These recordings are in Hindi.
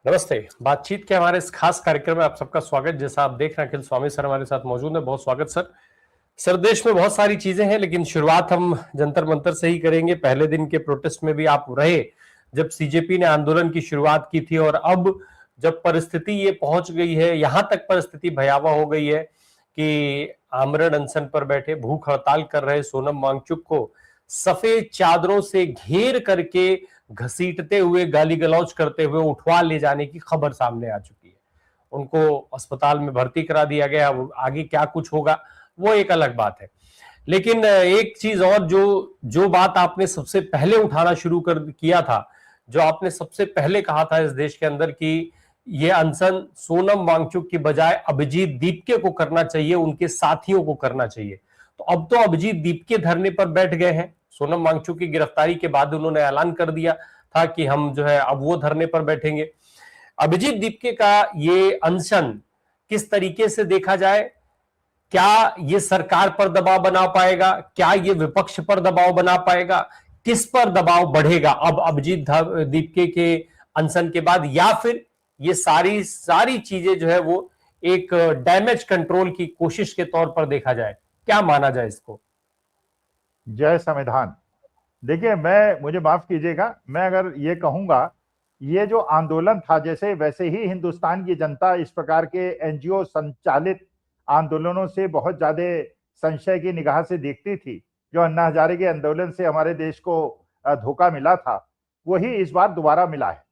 नमस्ते। बातचीत के हमारे इस खास कार्यक्रम में आप सबका स्वागत। जैसा आप देख रहे हैं, अखिल स्वामी सर हमारे साथ मौजूद है। बहुत स्वागत सर। सर, देश में बहुत सारी चीजें हैं, लेकिन शुरुआत हम जंतर मंतर से ही करेंगे। पहले दिन के प्रोटेस्ट में भी आप रहे, जब सीजेपी ने आंदोलन की शुरुआत की थी, और अब जब परिस्थिति ये पहुंच गई है, यहां तक परिस्थिति भयावह हो गई है कि आमरण अनशन पर बैठे, भूख हड़ताल कर रहे सोनम वांगचुक को सफेद चादरों से घेर करके घसीटते हुए, गाली गलौज करते हुए उठवा ले जाने की खबर सामने आ चुकी है। उनको अस्पताल में भर्ती करा दिया गया। आगे क्या कुछ होगा वो एक अलग बात है। लेकिन एक चीज और, जो जो बात आपने सबसे पहले उठाना शुरू कर किया था, जो आपने सबसे पहले कहा था इस देश के अंदर कि ये अनशन सोनम वांगचुक की बजाय अभिजीत दीपके को करना चाहिए, उनके साथियों को करना चाहिए। तो अब तो अभिजीत दीपके धरने पर बैठ गए हैं। सोनम वांगचुक की गिरफ्तारी के बाद उन्होंने ऐलान कर दिया था कि हम जो है अब वो धरने पर बैठेंगे। अभिजीत दीपके का ये अनशन किस तरीके से देखा जाए? क्या ये सरकार पर दबाव बना पाएगा? क्या ये विपक्ष पर दबाव बना पाएगा? किस पर दबाव बढ़ेगा अब अभिजीत दीपके के अनशन के बाद? या फिर ये सारी सारी चीजें जो है वो एक डैमेज कंट्रोल की कोशिश के तौर पर देखा जाए? क्या माना जाए इसको? जय संविधान। देखिए, मुझे माफ कीजिएगा, मैं अगर ये कहूंगा, ये जो आंदोलन था जैसे वैसे ही हिंदुस्तान की जनता इस प्रकार के एनजीओ संचालित आंदोलनों से बहुत ज्यादा संशय की निगाह से देखती थी। जो अन्ना हजारे के आंदोलन से हमारे देश को धोखा मिला था, वही इस बार दोबारा मिला है।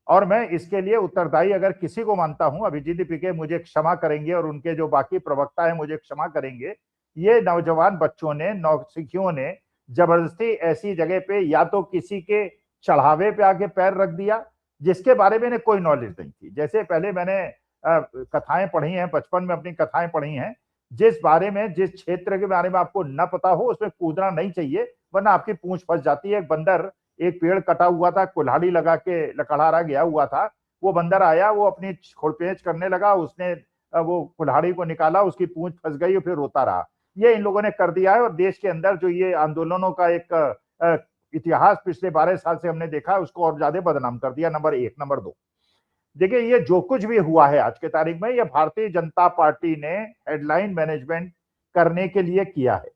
और मैं इसके लिए उत्तरदायी अगर किसी को मानता हूं, अभिजीत दीपके मुझे क्षमा करेंगे और उनके जो बाकी प्रवक्ता है मुझे क्षमा करेंगे। ये नौजवान बच्चों ने, नौसिखियों ने जबरदस्ती ऐसी जगह पे या तो किसी के चढ़ावे पे आके पैर रख दिया जिसके बारे में कोई नॉलेज नहीं थी। जैसे पहले मैंने कथाएं पढ़ी हैं, बचपन में अपनी कथाएं पढ़ी हैं। जिस क्षेत्र के बारे में आपको न पता हो उसमें कूदना नहीं चाहिए, वरना आपकी पूंछ फंस जाती है। एक बंदर, एक पेड़ कटा हुआ था, कुल्हाड़ी लगा के लकड़हारा गया हुआ था। वो बंदर आया, वो अपनी खोड़पेच करने लगा, उसने वो कुल्हाड़ी को निकाला, उसकी पूंछ फंस गई और फिर रोता रहा। ये इन लोगों ने कर दिया है। और देश के अंदर जो ये आंदोलनों का एक इतिहास पिछले 12 साल से हमने देखा है, उसको और ज्यादा बदनाम कर दिया। नंबर एक। नंबर दो, देखिए, ये जो कुछ भी हुआ है आज के तारीख में, ये भारतीय जनता पार्टी ने हेडलाइन मैनेजमेंट करने के लिए किया है।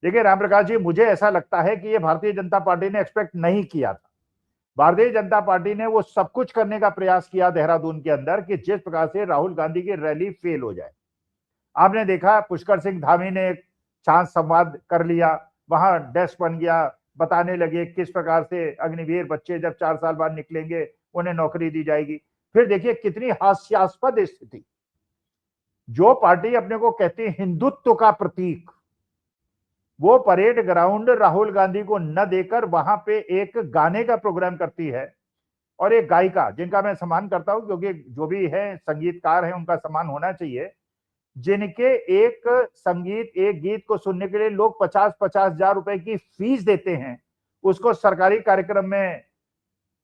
देखिए राम प्रकाश जी, मुझे ऐसा लगता है कि ये भारतीय जनता पार्टी ने एक्सपेक्ट नहीं किया था। भारतीय जनता पार्टी ने वो सब कुछ करने का प्रयास किया देहरादून के अंदर कि जिस प्रकार से राहुल गांधी की रैली फेल हो जाए। आपने देखा, पुष्कर सिंह धामी ने एक शांत संवाद कर लिया, वहां डेस्क बन गया, बताने लगे किस प्रकार से अग्निवीर बच्चे जब 4 साल बाद निकलेंगे उन्हें नौकरी दी जाएगी। फिर देखिए कितनी हास्यास्पद स्थिति। जो पार्टी अपने को कहती है हिंदुत्व का प्रतीक, वो परेड ग्राउंड राहुल गांधी को न देकर वहां पे एक गाने का प्रोग्राम करती है। और एक गायिका जिनका मैं सम्मान करता हूं, क्योंकि जो भी है संगीतकार है उनका सम्मान होना चाहिए, जिनके एक संगीत, एक गीत को सुनने के लिए लोग 50-50 हजार रुपए की फीस देते हैं, उसको सरकारी कार्यक्रम में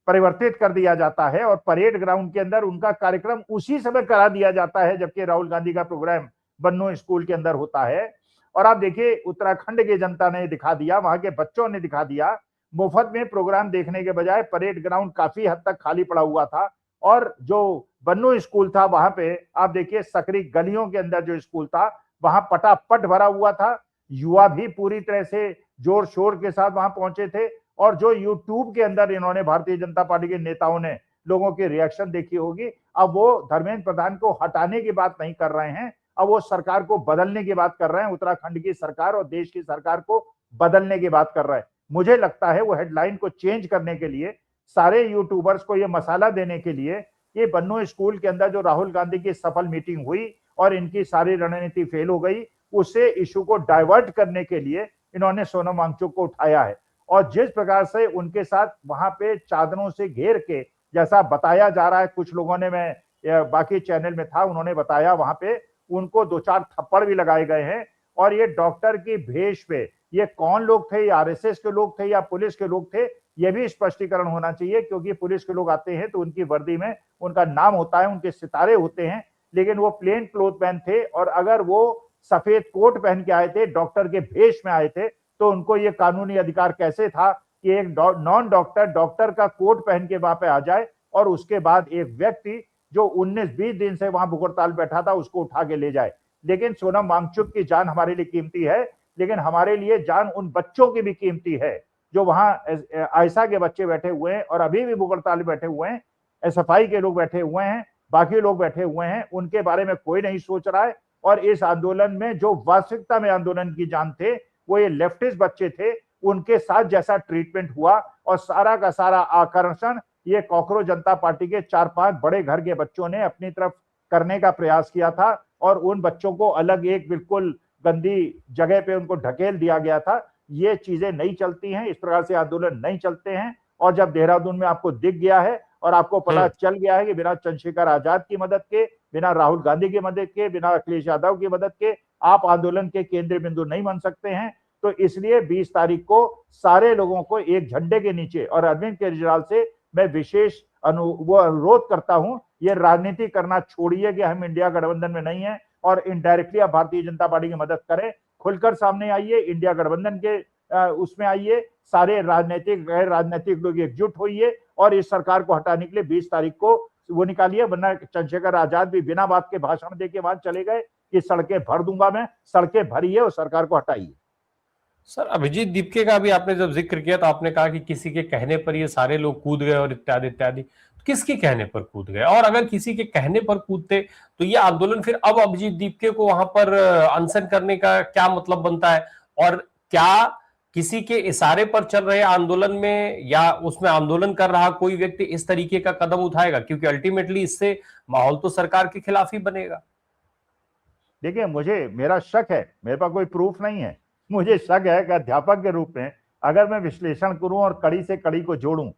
परिवर्तित कर दिया जाता है और परेड ग्राउंड के अंदर उनका कार्यक्रम उसी समय करा दिया जाता है जबकि राहुल गांधी का प्रोग्राम बन्नो स्कूल के अंदर होता है। और आप देखिए, उत्तराखंड की जनता ने दिखा दिया, वहां के बच्चों ने दिखा दिया, मुफ्त में प्रोग्राम देखने के बजाय परेड ग्राउंड काफी हद तक खाली पड़ा हुआ था। और जो बन्नो स्कूल था वहां पे आप देखिए, सकरी गलियों के अंदर जो स्कूल था वहां पटापट भरा हुआ था। युवा भी पूरी तरह से जोर शोर के साथ वहां पहुंचे थे। और जो यूट्यूब के अंदर इन्होंने, भारतीय जनता पार्टी के नेताओं ने लोगों की रिएक्शन देखी होगी, अब वो धर्मेंद्र प्रधान को हटाने की बात नहीं कर रहे हैं, अब वो सरकार को बदलने की बात कर रहे हैं। उत्तराखंड की सरकार और देश की सरकार को बदलने की बात कर रहे हैं। मुझे लगता है वो हेडलाइन को चेंज करने के लिए, सारे यूट्यूबर्स को ये मसाला देने के लिए, ये बन्नो स्कूल के अंदर जो राहुल गांधी की सफल मीटिंग हुई और इनकी सारी रणनीति फेल हो गई, उससे इशू को डाइवर्ट करने के लिए इन्होंने सोनम वांगचुक को उठाया है। और जिस प्रकार से उनके साथ वहां पे चादरों से घेर के, जैसा बताया जा रहा है, कुछ लोगों ने, मैं बाकी चैनल में था, उन्होंने बताया वहां पे उनको 2-4 थप्पड़ भी लगाए गए हैं। और ये डॉक्टर की भेष पे, ये कौन लोग थे? ये आरएसएस के लोग थे या पुलिस के लोग थे? ये भी स्पष्टीकरण होना चाहिए, क्योंकि पुलिस के लोग आते हैं तो उनकी वर्दी में उनका नाम होता है, उनके सितारे होते हैं, लेकिन वो प्लेन क्लोथ पहन थे। और अगर वो सफेद कोट पहन के आए थे, डॉक्टर के भेष में आए थे, तो उनको ये कानूनी अधिकार कैसे था कि एक नॉन डॉक्टर डॉक्टर का कोट पहन के वहां पे आ जाए और उसके बाद एक व्यक्ति जो 19-20 दिन से वहां भुगड़ताल बैठा था उसको उठा के ले जाए। लेकिन सोनम वांगचुक की जान हमारे लिए कीमती है, लेकिन हमारे लिए जान उन बच्चों की भी कीमती है जो वहां आयशा के बच्चे बैठे हुए हैं और अभी भी भुगड़ताल बैठे हुए हैं, एसएफआई के लोग बैठे हुए हैं, बाकी लोग बैठे हुए हैं, उनके बारे में कोई नहीं सोच रहा है। और इस आंदोलन में जो वास्तविकता में आंदोलन की जान थे वो ये लेफ्टिस्ट बच्चे थे, उनके साथ जैसा ट्रीटमेंट हुआ और सारा का सारा आकर्षण ये कॉकरोच जनता पार्टी के 4-5 बड़े घर के बच्चों ने अपनी तरफ करने का प्रयास किया था और उन बच्चों को अलग एक बिल्कुल गंदी जगह पे उनको ढकेल दिया गया था। ये चीजें नहीं चलती हैं, इस प्रकार से आंदोलन नहीं चलते हैं। और जब देहरादून में आपको दिख गया है और आपको पता चल गया है कि बिना चंद्रशेखर आजाद की मदद के, बिना राहुल गांधी की मदद के, बिना अखिलेश यादव की मदद के आप आंदोलन के केंद्र बिंदु नहीं बन सकते हैं, तो इसलिए 20 तारीख को सारे लोगों को एक झंडे के नीचे, और अरविंद केजरीवाल से मैं विशेष अनुरोध करता हूं, ये राजनीति करना छोड़िए कि हम इंडिया गठबंधन में नहीं है और इनडायरेक्टली आप भारतीय जनता पार्टी की मदद करें। खुलकर सामने आइए, इंडिया गठबंधन के उसमें आइए, सारे राजनीतिक गैर राजनीतिक लोग एकजुट होइए और इस सरकार को हटाने के लिए 20 तारीख को वो निकालिए। वरना चंद्रशेखर आजाद भी बिना बात के भाषण देके वहां चले गए कि सड़कें भर दूंगा मैं, सड़कें भरिए और सरकार को हटाइए। सर, अभिजीत दीपके का भी आपने जब जिक्र किया तो आपने कहा कि किसी के कहने पर ये सारे लोग कूद गए और इत्यादि इत्यादि। तो किसके कहने पर कूद गए? और अगर किसी के कहने पर कूदते तो ये आंदोलन फिर अब अभिजीत दीपके को वहां पर अनशन करने का क्या मतलब बनता है? और क्या किसी के इशारे पर चल रहे आंदोलन में या उसमें आंदोलन कर रहा कोई व्यक्ति इस तरीके का कदम उठाएगा? क्योंकि अल्टीमेटली इससे माहौल तो सरकार के खिलाफ ही बनेगा। देखिए, मुझे मेरा शक है, मेरे पास कोई प्रूफ नहीं है, मुझे शक है कि अध्यापक के रूप में अगर मैं विश्लेषण करूं और कड़ी से कड़ी को जोड़ूं,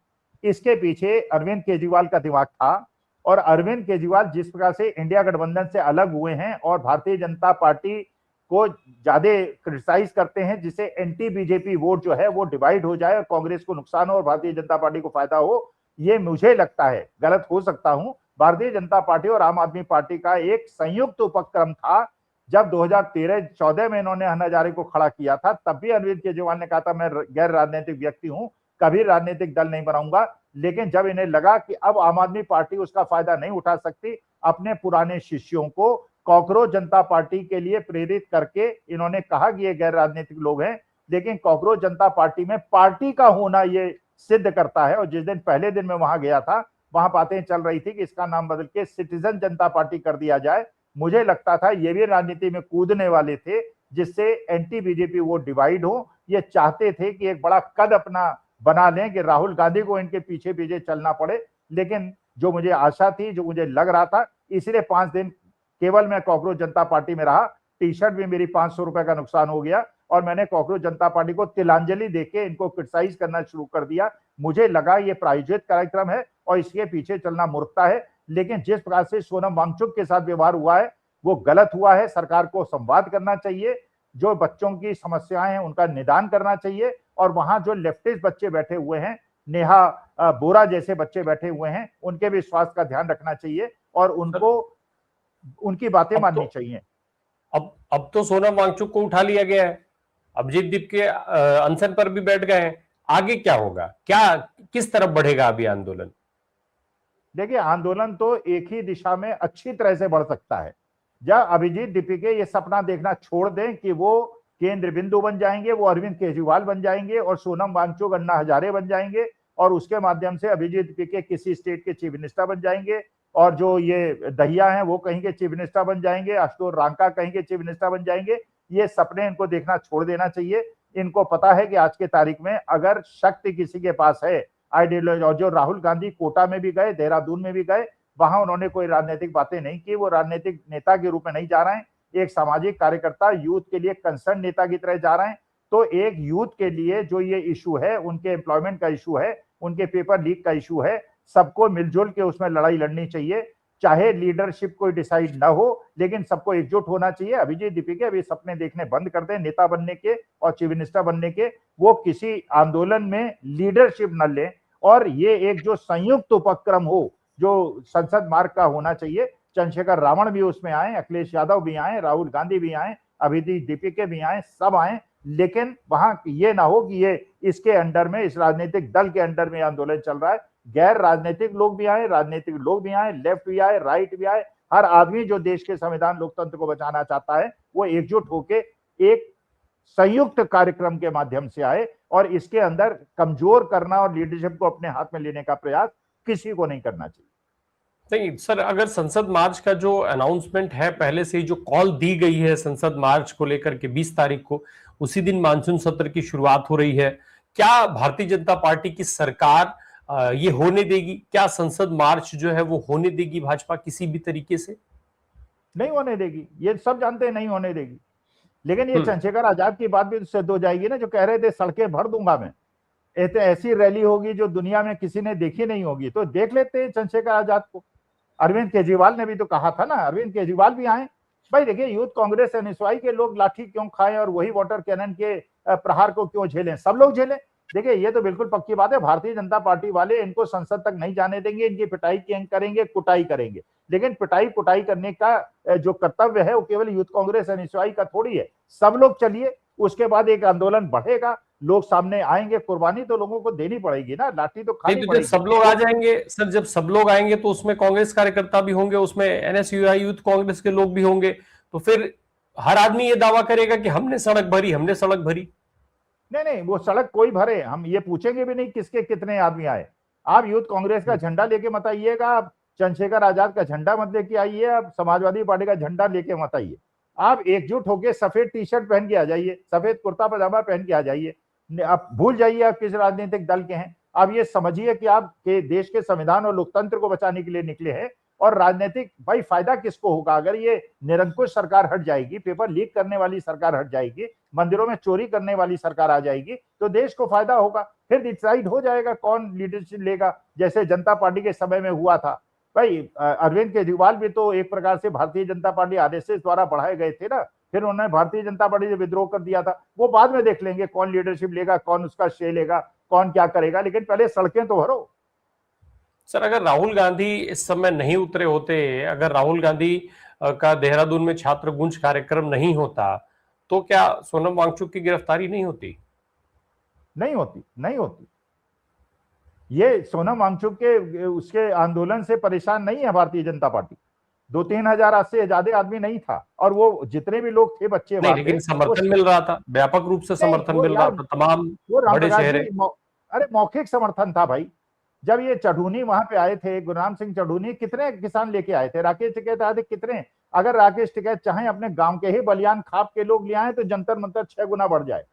इसके पीछे अरविंद केजरीवाल का दिमाग था। और अरविंद केजरीवाल जिस प्रकार से इंडिया गठबंधन से अलग हुए हैं और भारतीय जनता पार्टी को ज्यादा क्रिटिसाइज करते हैं, जिससे एंटी बीजेपी वोट जो है वो डिवाइड हो जाए और कांग्रेस को नुकसान हो और भारतीय जनता पार्टी को फायदा हो, ये मुझे लगता है, गलत हो सकता हूं, भारतीय जनता पार्टी और आम आदमी पार्टी का एक संयुक्त उपक्रम था। जब 2013-14 में इन्होंने अन्ना हजारे को खड़ा किया था, तब भी अरविंद केजरीवाल ने कहा था मैं गैर राजनीतिक व्यक्ति हूं, कभी राजनीतिक दल नहीं बनाऊंगा। लेकिन जब इन्हें लगा कि अब आम आदमी पार्टी उसका फायदा नहीं उठा सकती, अपने पुराने शिष्यों को कॉकरोच जनता पार्टी के लिए प्रेरित करके इन्होंने कहा कि ये गैर राजनीतिक लोग हैं, लेकिन कॉकरोच जनता पार्टी में पार्टी का होना ये सिद्ध करता है। और जिस दिन पहले दिन मैं वहां गया था, वहां बातें चल रही थी कि इसका नाम बदल के सिटीजन जनता पार्टी कर दिया जाए। मुझे लगता था ये भी राजनीति में कूदने वाले थे, जिससे एंटी बीजेपी वोट डिवाइड हो। ये चाहते थे कि एक बड़ा कद अपना बना लें कि राहुल गांधी को इनके पीछे पीछे चलना पड़े। लेकिन जो मुझे आशा थी, जो मुझे लग रहा था, इसलिए 5 दिन केवल मैं कॉकरोच जनता पार्टी में रहा। टी शर्ट भी मेरी 500 रुपए का नुकसान हो गया और मैंने कॉकरोच जनता पार्टी को तिलांजलि देके इनको क्रिटिसाइज करना शुरू कर दिया। मुझे लगा ये प्रायोजित कार्यक्रम है और इसके पीछे चलना मूर्खता है। लेकिन जिस प्रकार से सोनम वांगचुक के साथ व्यवहार हुआ है वो गलत हुआ है। सरकार को संवाद करना चाहिए, जो बच्चों की समस्याएं हैं उनका निदान करना चाहिए। और वहां जो लेफ्टिस्ट बच्चे बैठे हुए हैं, नेहा बोरा जैसे बच्चे बैठे हुए हैं, उनके भी स्वास्थ्य का ध्यान रखना चाहिए और उनको उनकी बातें माननी चाहिए। अब तो सोनम वांगचुक को उठा लिया गया है, अभिजीत दीपके अनशन पर भी बैठ गए हैं। आगे क्या होगा? क्या किस तरफ बढ़ेगा अभी आंदोलन? देखिए, आंदोलन तो एक ही दिशा में अच्छी तरह से बढ़ सकता है। जब अभिजीत दीपके ये सपना देखना छोड़ दें कि वो केंद्र बिंदु बन जाएंगे, वो अरविंद केजरीवाल बन जाएंगे और सोनम वांगचुक अन्ना हजारे बन जाएंगे और उसके माध्यम से अभिजीत दीपके किसी स्टेट के चीफ मिनिस्टर बन जाएंगे और जो ये दहिया हैं वो कहीं के चीफ मिनिस्टर बन जाएंगे, आशुतोष रांका कहीं के चीफ मिनिस्टर बन जाएंगे। ये सपने इनको देखना छोड़ देना चाहिए। इनको पता है कि आज के तारीख में अगर शक्ति किसी के पास है, आइडियोलॉजी, और जो राहुल गांधी कोटा में भी गए, देहरादून में भी गए, वहां उन्होंने कोई राजनीतिक बातें नहीं की। वो राजनीतिक नेता के रूप में नहीं जा रहे हैं, एक सामाजिक कार्यकर्ता, यूथ के लिए कंसर्न नेता की तरह जा रहे हैं। तो एक यूथ के लिए जो ये इशू है, उनके एम्प्लॉयमेंट का इशू है, उनके पेपर लीक का इशू है, सबको मिलजुल के उसमें लड़ाई लड़नी चाहिए। चाहे लीडरशिप कोई डिसाइड ना हो, लेकिन सबको एकजुट होना चाहिए। अभिजीत दीपके अभी सपने देखने बंद कर दें नेता बनने के और चीफ मिनिस्टर बनने के। वो किसी आंदोलन में लीडरशिप न लें और ये एक जो संयुक्त उपक्रम हो, जो संसद मार्ग का होना चाहिए। चंद्रशेखर रावण भी उसमें आए, अखिलेश यादव भी आए, राहुल गांधी भी आए, अभिजीत दीपके भी आए, सब आए। लेकिन वहां ये ना हो कि ये इसके अंडर में, इस राजनीतिक दल के अंडर में आंदोलन चल रहा है। गैर राजनीतिक लोग भी आए, राजनीतिक लोग भी आए, लेफ्ट भी आए, राइट भी आए, हर आदमी जो देश के संविधान लोकतंत्र को बचाना चाहता है वो एकजुट होकर एक संयुक्त कार्यक्रम के माध्यम से आए, और इसके अंदर कमजोर करना और लीडरशिप को अपने हाथ में लेने का प्रयास किसी को नहीं करना चाहिए। नहीं सर, अगर संसद मार्च का जो अनाउंसमेंट है, पहले से ही जो कॉल दी गई है संसद मार्च को लेकर के 20 तारीख को, उसी दिन मानसून सत्र की शुरुआत हो रही है, क्या भारतीय जनता पार्टी की सरकार ये होने देगी? क्या संसद मार्च जो है वो होने देगी भाजपा किसी भी तरीके से? नहीं होने देगी, ये सब जानते हैं नहीं होने देगी। लेकिन ये चंद्रशेखर आजाद की बात भी सिद्ध हो जाएगी ना, जो कह रहे थे सड़कें भर दूंगा मैं, ऐसी रैली होगी जो दुनिया में किसी ने देखी नहीं होगी। तो देख लेते हैं चंद्रशेखर आजाद को। अरविंद केजरीवाल ने भी तो कहा था ना, अरविंद केजरीवाल भी आए। भाई देखिए, यूथ कांग्रेस एनएसयूआई के लोग लाठी क्यों खाएं और वही वाटर कैनन के प्रहार को क्यों झेलें? सब लोग झेलें। देखिए, ये तो बिल्कुल पक्की बात है, भारतीय जनता पार्टी वाले इनको संसद तक नहीं जाने देंगे, इनकी पिटाई करेंगे, कुटाई करेंगे। लेकिन पिटाई कुटाई करने का जो कर्तव्य है वो केवल यूथ कांग्रेस एनएसयूआई का थोड़ी है। सब लोग चलिए, उसके बाद एक आंदोलन बढ़ेगा, लोग सामने आएंगे, कुर्बानी तो लोगों को देनी पड़ेगी ना, लाठी तो खानी तो पड़ेगी। जब सब लोग आ जाएंगे सर, जब सब लोग आएंगे तो उसमें कांग्रेस कार्यकर्ता भी होंगे, उसमें एनएसयूआई यूथ कांग्रेस के लोग भी होंगे, तो फिर हर आदमी ये दावा करेगा कि हमने सड़क भरी, हमने सड़क भरी। नहीं नहीं, वो सड़क कोई भरे, हम ये पूछेंगे भी नहीं किसके कितने आदमी आए। आप यूथ कांग्रेस का झंडा लेके मत आइएगा, आप चंद्रशेखर आजाद का झंडा मत लेके आइए, आप समाजवादी पार्टी का झंडा लेके मत आइए। आप एकजुट होकर सफेद टी शर्ट पहन के आ जाइए, सफेद कुर्ता पजामा पहन के आ जाइए। आप भूल जाइए आप किस राजनीतिक दल के हैं। आप ये समझिए कि आप के देश के संविधान और लोकतंत्र को बचाने के लिए निकले हैं। और राजनीतिक भाई फायदा किसको होगा? अगर ये निरंकुश सरकार हट जाएगी, पेपर लीक करने वाली सरकार हट जाएगी, मंदिरों में चोरी करने वाली सरकार आ जाएगी, तो देश को फायदा होगा। फिर डिसाइड हो जाएगा कौन लीडरशिप लेगा, जैसे जनता पार्टी के समय में हुआ था। भाई अरविंद केजरीवाल भी तो एक प्रकार से भारतीय जनता पार्टी आरएसएस द्वारा बढ़ाए गए थे ना, फिर उन्होंने भारतीय जनता पार्टी से विद्रोह कर दिया था। वो बाद में देख लेंगे कौन लीडरशिप लेगा, कौन उसका श्रेय लेगा, कौन क्या करेगा, लेकिन पहले सड़कें तो भरो। सर, अगर राहुल गांधी इस समय नहीं उतरे होते, अगर राहुल गांधी का देहरादून में छात्र गुंज कार्यक्रम नहीं होता, तो क्या सोनम वांगचुक की गिरफ्तारी नहीं होती? नहीं होती, नहीं होती। ये सोनम वांगचुक के उसके आंदोलन से परेशान नहीं है भारतीय जनता पार्टी। 2-3 हजार से ज्यादा आदमी नहीं था, और वो जितने भी लोग थे बच्चे नहीं, लेकिन समर्थन मिल रहा था, व्यापक रूप से समर्थन मिल रहा था, तमाम बड़े शहर। अरे मौखिक समर्थन था भाई। जब ये चढ़ूनी वहां पे आए थे, गुरुनाम सिंह चढ़ूनी, कितने किसान लेके आए थे? राकेश टिकैत आए थे, कितने? अगर राकेश टिकैत चाहे अपने गांव के ही बलियान खाप के लोग ले आए तो जंतर मंतर 6 गुना बढ़ जाए।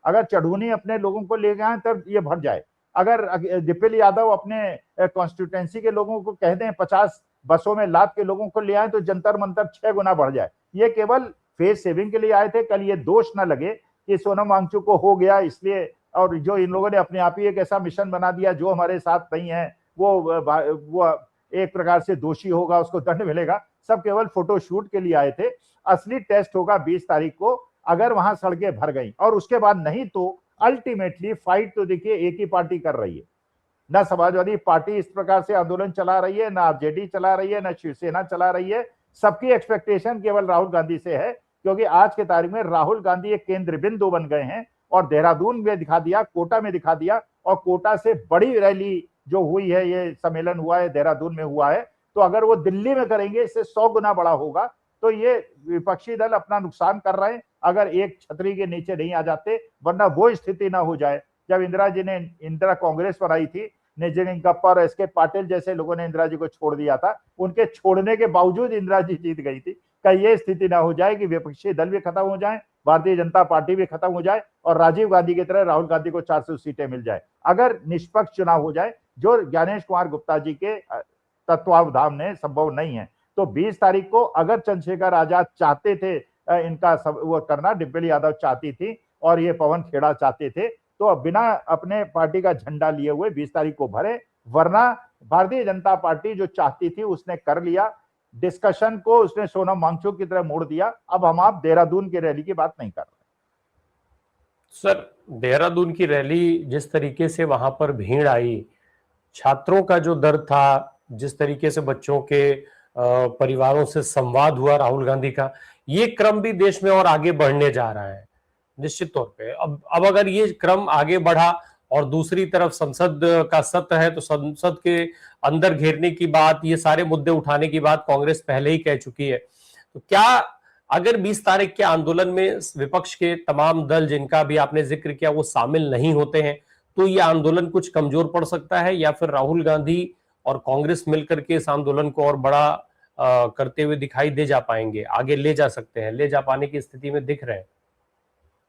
अगर चढ़ूनी अपने लोगों को ले गए तब ये बढ़ जाए। अगर दिपेल यादव अपने कॉन्स्टिट्यूएंसी के लोगों को कह दें 50 बसों में लाद के लोगों को ले आए तो जंतर मंतर 6 गुना बढ़ जाए। ये केवल फेस सेविंग के लिए आए थे। कल ये दोष ना लगे कि सोनम वांगचुक को हो गया इसलिए, और जो इन लोगों ने अपने आप ही एक ऐसा मिशन बना दिया, जो हमारे साथ नहीं है वो एक प्रकार से दोषी होगा, उसको दंड मिलेगा। सब केवल फोटोशूट के लिए आए थे। असली टेस्ट होगा 20 तारीख को। अगर वहां सड़कें भर गई और उसके बाद नहीं, तो अल्टीमेटली फाइट तो देखिए एक ही पार्टी कर रही है। ना समाजवादी पार्टी इस प्रकार से आंदोलन चला रही है, ना आरजेडी चला रही है, ना शिवसेना चला रही है। सबकी एक्सपेक्टेशन केवल राहुल गांधी से है, क्योंकि आज के तारीख में राहुल गांधी एक केंद्र बिंदु बन गए हैं। और देहरादून में दिखा दिया, कोटा में दिखा दिया, और कोटा से बड़ी रैली जो हुई है, ये सम्मेलन हुआ है देहरादून में हुआ है, तो अगर वो दिल्ली में करेंगे इससे 100 गुना बड़ा होगा। तो ये विपक्षी दल अपना नुकसान कर रहे हैं अगर एक छतरी के नीचे नहीं आ जाते, वरना वो स्थिति ना हो जाए जब इंदिरा जी ने इंदिरा कांग्रेस बनाई थी, निजलिंग कप्पा और एसके पाटिल जैसे लोगों ने इंदिरा जी को छोड़ दिया था। उनके छोड़ने के बावजूद इंदिरा जी जीत गई थी। कहीं ये स्थिति ना हो जाए कि विपक्षी दल भी खत्म हो जाए, भारतीय जनता पार्टी भी खत्म हो जाए, और राजीव गांधी की तरह राहुल गांधी को 400 सीटें मिल जाए। अगर निष्पक्ष चुनाव हो जाए, जो ज्ञानेश कुमार गुप्ता जी के तत्वावधान में संभव नहीं है, तो 20 तारीख को अगर चंद्रशेखर आजाद चाहते थे इनका वो करना, दिपेल यादव चाहती थी और ये पवन खेड़ा चाहते थे, तो बिना अपने पार्टी का झंडा लिए हुए 20 तारीख को भरे। वरना भारतीय जनता पार्टी जो चाहती थी उसने कर लिया, डिस्कशन को उसने सोनम वांगचुक की तरह मोड़ दिया। अब हम आप देहरादून की रैली की बात नहीं कर रहे। सर, देहरादून की रैली जिस तरीके से वहां पर भीड़ आई, छात्रों का जो दर्द था, जिस तरीके से बच्चों के परिवारों से संवाद हुआ राहुल गांधी का, ये क्रम भी देश में और आगे बढ़ने जा रहा है निश्चित तौर पे। अब अगर ये क्रम आगे बढ़ा और दूसरी तरफ संसद का सत्र है, तो संसद के अंदर घेरने की बात, ये सारे मुद्दे उठाने की बात कांग्रेस पहले ही कह चुकी है। तो क्या अगर 20 तारीख के आंदोलन में विपक्ष के तमाम दल जिनका भी आपने जिक्र किया वो शामिल नहीं होते हैं, तो ये आंदोलन कुछ कमजोर पड़ सकता है, या फिर राहुल गांधी और कांग्रेस मिलकर के इस आंदोलन को और बड़ा करते हुए दिखाई दे जा पाएंगे, आगे ले जा सकते हैं, ले जा पाने की स्थिति में दिख रहे हैं?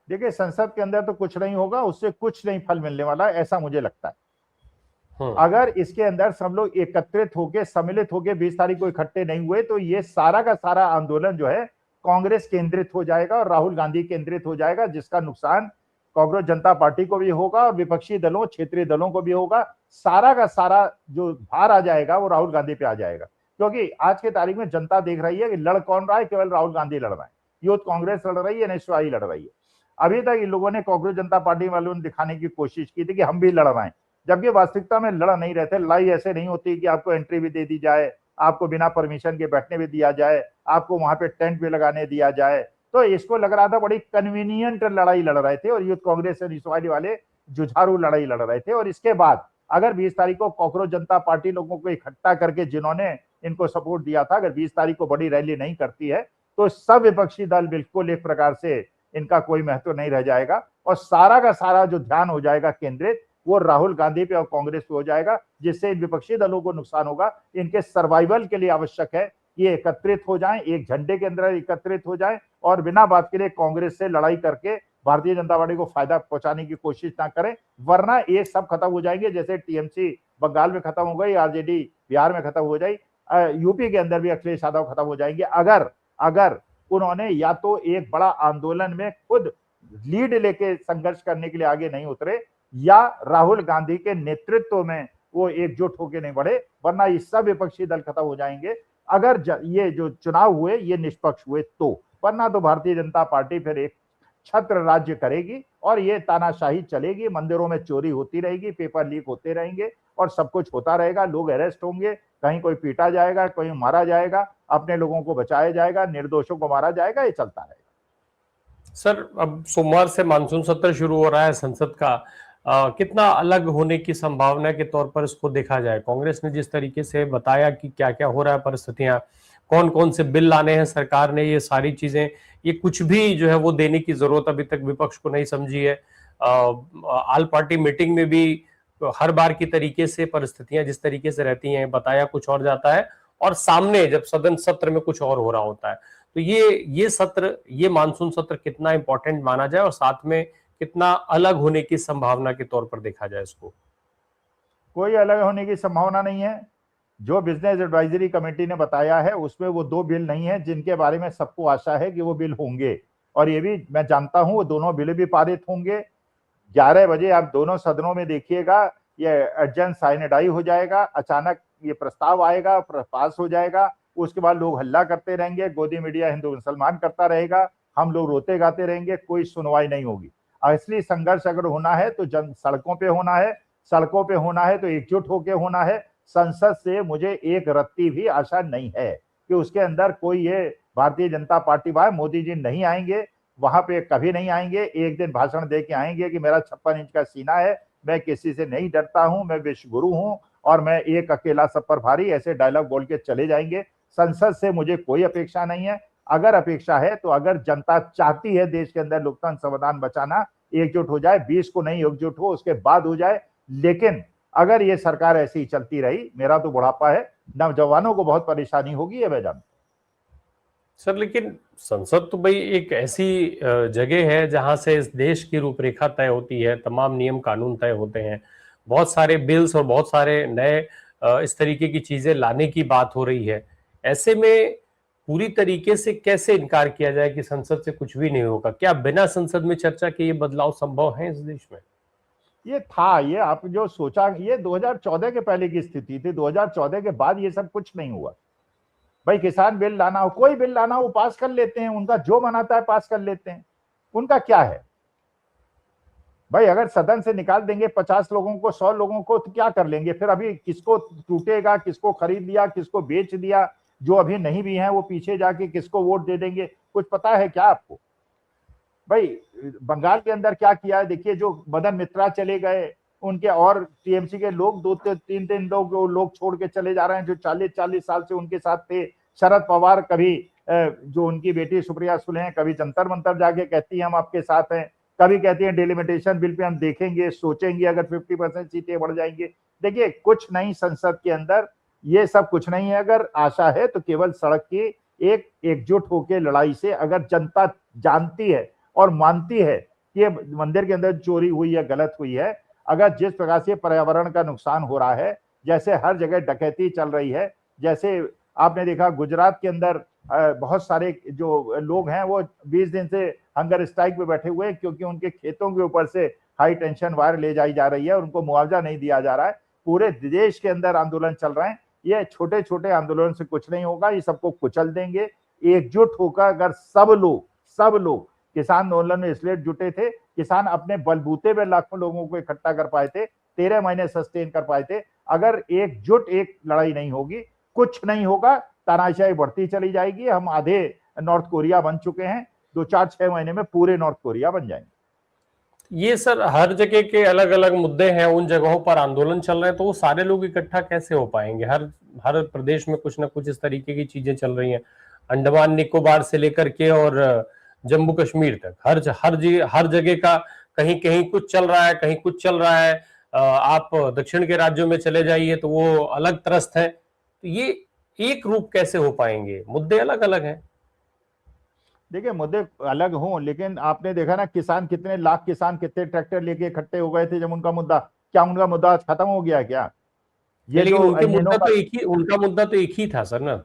देखिए, संसद के अंदर तो कुछ नहीं होगा, उससे कुछ नहीं फल मिलने वाला है, ऐसा मुझे लगता है। अगर इसके अंदर सब लोग एकत्रित होकर, सम्मिलित होकर 20 तारीख को इकट्ठे नहीं हुए, तो ये सारा का सारा आंदोलन जो है कांग्रेस केंद्रित हो जाएगा और राहुल गांधी केंद्रित हो जाएगा, जिसका नुकसान कांग्रेस जनता पार्टी को भी होगा और विपक्षी दलों, क्षेत्रीय दलों को भी होगा। सारा का सारा जो भार आ जाएगा वो राहुल गांधी पे आ जाएगा, क्योंकि आज के तारीख में जनता देख रही है कि लड़ कौन रहा है, केवल राहुल गांधी लड़ रहा है। यूथ कांग्रेस लड़ रही है, नहीं लड़ रही है। अभी तक इन लोगों ने, कांग्रेस जनता पार्टी वालों ने दिखाने की कोशिश की थी कि हम भी लड़ रहे हैं, जबकि वास्तविकता में लड़ नहीं रहे थे। लड़ाई ऐसे नहीं होती कि आपको एंट्री भी दे दी जाए, आपको बिना परमिशन के बैठने भी दिया जाए, आपको वहां पे टेंट भी लगाने दिया जाए। तो इसको लग रहा था बड़ी कन्वीनियंट लड़ाई लड़ रहे थे और यूथ कांग्रेस और निस्वार्थी वाले जुझारू लड़ाई लड़ रहे थे। और इसके बाद अगर 20 तारीख को कांग्रेस जनता पार्टी लोगों को इकट्ठा करके, जिन्होंने इनको सपोर्ट दिया था, अगर 20 तारीख को बड़ी रैली नहीं करती है तो सब विपक्षी दल बिल्कुल एक प्रकार से इनका कोई महत्व नहीं रह जाएगा और सारा का सारा जो ध्यान हो जाएगा केंद्रित, वो राहुल गांधी पे और कांग्रेस पे हो जाएगा, जिससे इन विपक्षी दलों को नुकसान होगा। इनके सर्वाइवल के लिए आवश्यक है कि ये एकत्रित हो जाएं, एक झंडे के अंदर एकत्रित हो जाएं और बिना बात के लिए कांग्रेस से लड़ाई करके भारतीय जनता पार्टी को फायदा पहुंचाने की कोशिश ना करें, वरना ये सब खत्म हो जाएंगे। जैसे टीएमसी बंगाल में खत्म हो गई, आरजेडी बिहार में खत्म हो जाए, यूपी के अंदर भी अखिलेश यादव खत्म हो जाएंगे, अगर उन्होंने या तो एक बड़ा आंदोलन में खुद लीड लेके संघर्ष करने के लिए आगे नहीं उतरे, या राहुल गांधी के नेतृत्व में वो एकजुट होकर नहीं बढ़े, वरना ये सब विपक्षी दल खत्म हो जाएंगे अगर ये जो चुनाव हुए ये निष्पक्ष हुए तो। वरना तो भारतीय जनता पार्टी फिर एक छत्र राज्य करेगी और ये तानाशाही चलेगी, मंदिरों में चोरी होती रहेगी, पेपर लीक होते रहेंगे और सब कुछ होता रहेगा, लोग अरेस्ट होंगे, कहीं कोई पीटा जाएगा, कोई मारा जाएगा, अपने लोगों को बचाया जाएगा, निर्दोषों को मारा जाएगा, ये चलता रहेगा। सर, अब सोमवार से मानसून सत्र शुरू हो रहा है संसद का, कितना अलग होने की संभावना के तौर पर इसको देखा जाए? कांग्रेस ने जिस तरीके से बताया कि क्या क्या हो रहा है, परिस्थितियां, कौन कौन से बिल लाने हैं सरकार ने, ये सारी चीजें, ये कुछ भी जो है वो देने की जरूरत अभी तक विपक्ष को नहीं समझी है। ऑल पार्टी मीटिंग में भी हर बार की तरीके से परिस्थितियां जिस तरीके से रहती हैं, बताया कुछ और जाता है और सामने जब सदन सत्र में कुछ और हो रहा होता है। तो ये सत्र, ये मानसून सत्र कितना इंपॉर्टेंट माना जाए और साथ में कितना अलग होने की संभावना के तौर पर देखा जाए इसको? कोई अलग होने की संभावना नहीं है। जो बिजनेस एडवाइजरी कमेटी ने बताया है उसमें वो 2 बिल नहीं है जिनके बारे में सबको आशा है कि वो बिल होंगे, और ये भी मैं जानता हूं वो दोनों बिल भी पारित होंगे। 11 बजे आप दोनों सदनों में देखिएगा, ये अर्जेंट साइनेडाई हो जाएगा, अचानक ये प्रस्ताव आएगा, पास हो जाएगा, उसके बाद लोग हल्ला करते रहेंगे, गोदी मीडिया हिंदू मुसलमान करता रहेगा, हम लोग रोते गाते रहेंगे, कोई सुनवाई नहीं होगी। असली संघर्ष अगर होना है तो जन सड़कों पे होना है, सड़कों पे होना है तो एकजुट होकर होना है। संसद से मुझे एक रत्ती भी आशा नहीं है कि उसके अंदर कोई ये भारतीय जनता पार्टी वाले, मोदी जी नहीं आएंगे वहां पे, कभी नहीं आएंगे। एक दिन भाषण दे के आएंगे कि मेरा 56 इंच का सीना है, मैं किसी से नहीं डरता हूं, मैं विश्व गुरु हूं और मैं एक अकेला सब पर भारी, ऐसे डायलॉग बोल के चले जाएंगे। संसद से मुझे कोई अपेक्षा नहीं है। अगर अपेक्षा है तो अगर जनता चाहती है देश के अंदर लोकतंत्र संविधान बचाना, एकजुट हो जाए, 20 को नहीं एकजुट हो उसके बाद हो जाए। लेकिन अगर ये सरकार ऐसी ही चलती रही, मेरा तो बुढ़ापा है, नौजवानों को बहुत परेशानी होगी, ये मैं जानता हूं। सर, लेकिन संसद तो भाई एक ऐसी जगह है जहां से इस देश की रूपरेखा तय होती है, तमाम नियम कानून तय होते हैं, बहुत सारे बिल्स और बहुत सारे नए इस तरीके की चीजें लाने की बात हो रही है। ऐसे में पूरी तरीके से कैसे इनकार किया जाए कि संसद से कुछ भी नहीं होगा? क्या बिना संसद में चर्चा के ये बदलाव संभव है इस देश में? ये था, ये आप जो सोचा, ये 2014 के पहले की स्थिति थी। 2014 के बाद ये सब कुछ नहीं हुआ। भाई किसान बिल लाना हो, कोई बिल लाना हो, वो पास कर लेते हैं, उनका जो मनाता है पास कर लेते हैं, उनका क्या है भाई। अगर सदन से निकाल देंगे 50 लोगों को, 100 लोगों को, तो क्या कर लेंगे फिर? अभी किसको टूटेगा, किसको खरीद लिया, किसको बेच दिया, जो अभी नहीं भी हैं वो पीछे जाके किसको वोट दे देंगे, कुछ पता है क्या आपको? भाई बंगाल के अंदर क्या किया है देखिए, जो मदन मित्रा चले गए, उनके और टीएमसी के लोग 2-3 लोग छोड़ के चले जा रहे हैं जो 40-40 साल से उनके साथ थे। शरद पवार कभी जो उनकी बेटी सुप्रिया सुले हैं, कभी जंतर मंतर जाके कहती है हम आपके साथ हैं, कभी कहती है डिलिमिटेशन बिल पे हम देखेंगे, सोचेंगे अगर 50% सीटें बढ़ जाएंगे। देखिए कुछ नहीं, संसद के अंदर ये सब कुछ नहीं है। अगर आशा है तो केवल सड़क की एक एकजुट होकर लड़ाई से, अगर जनता जानती है और मानती है कि मंदिर के अंदर चोरी हुई है, गलत हुई है, अगर जिस प्रकार से पर्यावरण का नुकसान हो रहा है, जैसे हर जगह डकैती चल रही है, जैसे आपने देखा गुजरात के अंदर बहुत सारे जो लोग हैं वो 20 दिन से हंगर स्ट्राइक पे बैठे हुए हैं क्योंकि उनके खेतों के ऊपर से हाई टेंशन वायर ले जाई जा रही है और उनको मुआवजा नहीं दिया जा रहा है। पूरे देश के अंदर आंदोलन चल रहे हैं। ये छोटे छोटे आंदोलन से कुछ नहीं होगा, ये सबको कुचल देंगे। एकजुट होकर अगर सब लोग किसान आंदोलन में इसलिए जुटे थे, किसान अपने बलबूते पे लाखों लोगों को इकट्ठा कर पाए थे, 13 महीने सस्टेन कर पाए थे। अगर एकजुट एक लड़ाई नहीं होगी, कुछ नहीं होगा, तानाशाही बढ़ती चली जाएगी। हम आधे नॉर्थ कोरिया बन चुके हैं, 2-4-6 महीने में पूरे नॉर्थ कोरिया बन जाएंगे। ये सर हर जगह के अलग अलग मुद्दे हैं, उन जगहों पर आंदोलन चल रहे हैं, तो वो सारे लोग इकट्ठा कैसे हो पाएंगे? हर प्रदेश में कुछ ना कुछ इस तरीके की चीजें चल रही हैं, अंडमान निकोबार से लेकर के और जम्मू कश्मीर तक हर जगह का कहीं कहीं कुछ चल रहा है, कहीं कुछ चल रहा है। आप दक्षिण के राज्यों में चले जाइए तो वो अलग त्रस्त है। तो ये एक रूप कैसे हो पाएंगे? मुद्दे अलग अलग हैं। देखिए मुद्दे अलग हों, लेकिन आपने देखा ना किसान कितने लाख किसान कितने ट्रैक्टर लेके इकट्ठे हो गए थे जब उनका मुद्दा, क्या उनका मुद्दा आज खत्म हो गया क्या? ये लेकिन जो उनका मुद्दा तो एक ही था सर ना।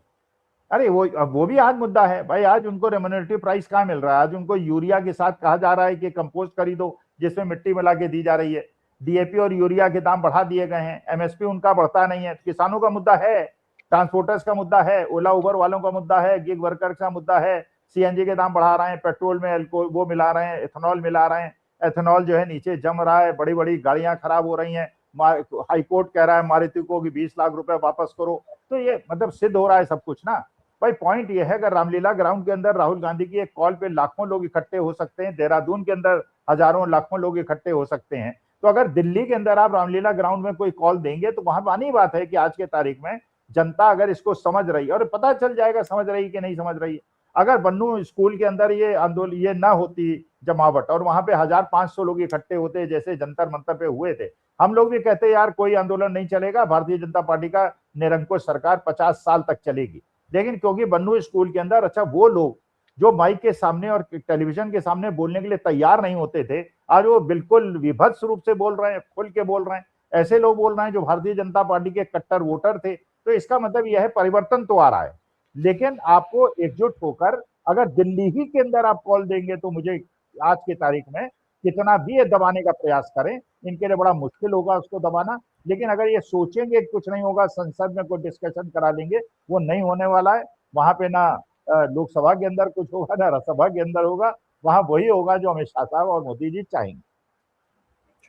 अरे वो भी आज मुद्दा है भाई। आज उनको रेम्युनरेटिव प्राइस कहाँ मिल रहा है? आज उनको यूरिया के साथ कहा जा रहा है कि कंपोस्ट खरीदो जिसमें मिट्टी मिला के दी जा रही है। डीएपी और यूरिया के दाम बढ़ा दिए गए हैं, एमएसपी उनका बढ़ता नहीं है। किसानों का मुद्दा है, ट्रांसपोर्टर्स का मुद्दा है, ओला उबर वालों का मुद्दा है, गिग वर्कर का मुद्दा है। सीएनजी के दाम बढ़ा रहे हैं, पेट्रोल में वो मिला रहे हैं, इथेनॉल मिला रहे हैं। एथेनॉल जो है नीचे जम रहा है, बड़ी बड़ी गाड़ियां खराब हो रही हैं। हाईकोर्ट कह रहा है मारुति को कि 20 लाख रुपए वापस करो। तो ये मतलब सिद्ध हो रहा है सब कुछ ना भाई। पॉइंट ये है, अगर रामलीला ग्राउंड के अंदर राहुल गांधी की एक कॉल पे लाखों लोग इकट्ठे हो सकते हैं, देहरादून के अंदर हजारों लाखों लोग इकट्ठे हो सकते हैं, तो अगर दिल्ली के अंदर आप रामलीला ग्राउंड में कोई कॉल देंगे तो वहां मानी बात है कि आज के तारीख में जनता अगर इसको समझ रही है, और पता चल जाएगा समझ रही कि नहीं समझ रही है। अगर बन्नू स्कूल के अंदर ये आंदोलन ये ना होती जमावट और वहां पे 1500 लोग इकट्ठे होते जैसे जंतर मंतर पे हुए थे, हम लोग भी कहते यार कोई आंदोलन नहीं चलेगा, भारतीय जनता पार्टी का निरंकुश सरकार 50 साल तक चलेगी। लेकिन क्योंकि बन्नू स्कूल के अंदर अच्छा वो लोग जो माइक के सामने और टेलीविजन के सामने बोलने के लिए तैयार नहीं होते थे, आज वो बिल्कुल विभत्स रूप से बोल रहे हैं, खुल के बोल रहे हैं। ऐसे लोग बोल रहे हैं जो भारतीय जनता पार्टी के कट्टर वोटर थे। तो इसका मतलब यह है परिवर्तन तो आ रहा है, लेकिन आपको एकजुट होकर अगर दिल्ली ही के अंदर आप कॉल देंगे तो मुझे आज की तारीख में कितना भी ये दबाने का प्रयास करें, इनके लिए बड़ा मुश्किल होगा उसको दबाना। लेकिन अगर ये सोचेंगे कुछ नहीं होगा, संसद में कोई डिस्कशन करा लेंगे, वो नहीं होने वाला है। वहां पे ना लोकसभा के अंदर कुछ होगा ना राज्यसभा के अंदर होगा, वहां वही होगा जो अमित शाह साहब और मोदी जी चाहेंगे।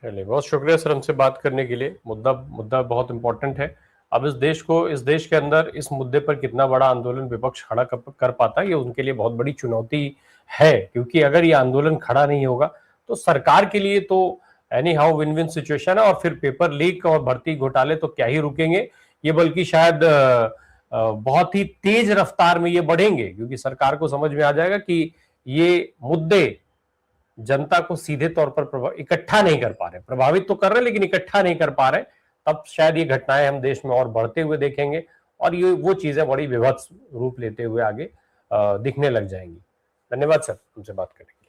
चलिए, बहुत शुक्रिया सर हमसे बात करने के लिए। मुद्दा बहुत इंपॉर्टेंट है। अब इस देश के अंदर इस मुद्दे पर कितना बड़ा आंदोलन विपक्ष खड़ा कर पाता है, ये उनके लिए बहुत बड़ी चुनौती है, क्योंकि अगर ये आंदोलन खड़ा नहीं होगा तो सरकार के लिए तो any how win win situation है, और फिर पेपर लीक और भर्ती घोटाले तो क्या ही रुकेंगे, ये बल्कि शायद बहुत ही तेज रफ्तार में ये बढ़ेंगे, क्योंकि सरकार को समझ में आ जाएगा कि ये मुद्दे जनता को सीधे तौर पर इकट्ठा नहीं कर पा रहे, प्रभावित तो कर रहे लेकिन इकट्ठा नहीं कर पा रहे। तब शायद ये घटनाएं हम देश में और बढ़ते हुए देखेंगे और ये वो चीजें बड़ी विभत्स रूप लेते हुए आगे दिखने लग जाएंगी। धन्यवाद सर हमसे बात करने के लिए।